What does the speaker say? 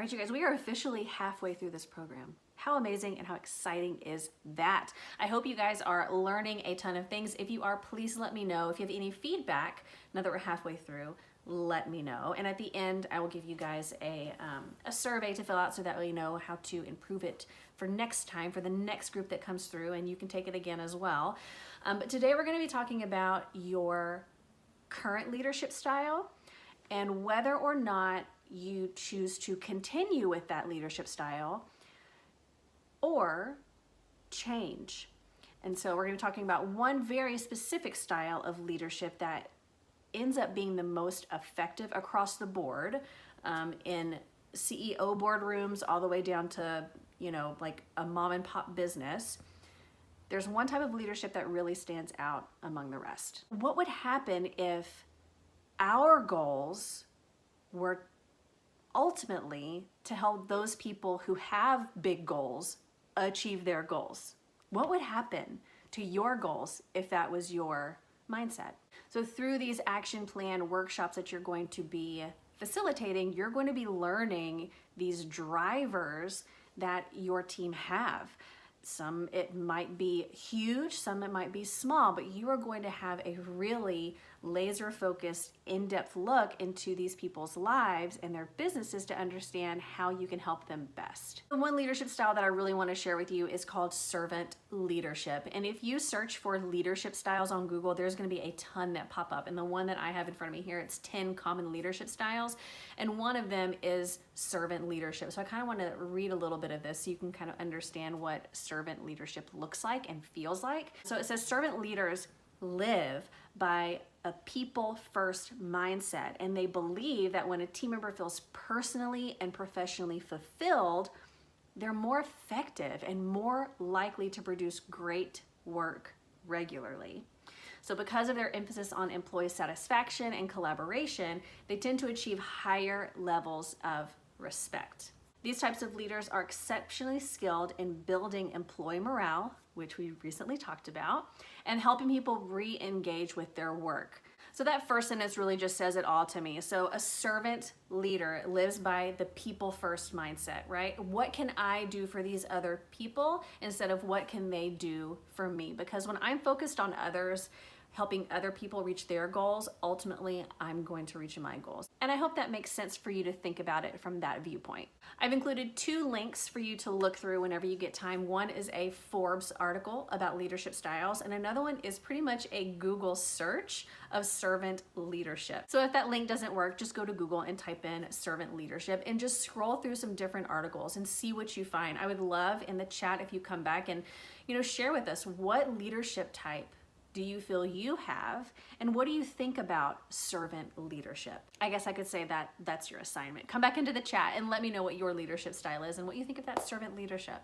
All right, you guys, we are officially halfway through this program. How amazing and how exciting is that? I hope you guys are learning a ton of things. If you are, please let me know. If you have any feedback, now that we're halfway through, let me know. And at the end, I will give you guys a survey to fill out so that way you know how to improve it for next time, for the next group that comes through, and you can take it again as well. But today we're gonna be talking about your current leadership style and whether or not you choose to continue with that leadership style or change. And so we're going to be talking about one very specific style of leadership that ends up being the most effective across the board in CEO boardrooms all the way down to, you know, like a mom and pop business. There's one type of leadership that really stands out among the rest. What would happen if our goals were ultimately to help those people who have big goals achieve their goals? What would happen to your goals if that was your mindset? So through these action plan workshops that you're going to be facilitating, you're going to be learning these drivers that your team have. Some it might be huge, some it might be small, but you are going to have a really laser focused, in-depth look into these people's lives and their businesses to understand how you can help them best. The one leadership style that I really want to share with you is called servant leadership. And if you search for leadership styles on Google, there's going to be a ton that pop up. And the one that I have in front of me here, it's 10 common leadership styles. And one of them is servant leadership. So I kind of want to read a little bit of this so you can kind of understand what servant leadership looks like and feels like. So it says servant leaders live by a people-first mindset, and they believe that when a team member feels personally and professionally fulfilled, they're more effective and more likely to produce great work regularly. So because of their emphasis on employee satisfaction and collaboration, they tend to achieve higher levels of respect. These types of leaders are exceptionally skilled in building employee morale, which we recently talked about, and helping people re-engage with their work. So that first sentence really just says it all to me. So a servant leader lives by the people first mindset, right? What can I do for these other people instead of what can they do for me? Because when I'm focused on others, helping other people reach their goals, ultimately I'm going to reach my goals. And I hope that makes sense for you to think about it from that viewpoint. I've included 2 links for you to look through whenever you get time. One is a Forbes article about leadership styles, and another one is pretty much a Google search of servant leadership. So if that link doesn't work, just go to Google and type in servant leadership and just scroll through some different articles and see what you find. I would love in the chat if you come back and, you know, share with us what leadership type do you feel you have, and what do you think about servant leadership? I guess I could say that that's your assignment. Come back into the chat and let me know what your leadership style is and what you think of that servant leadership.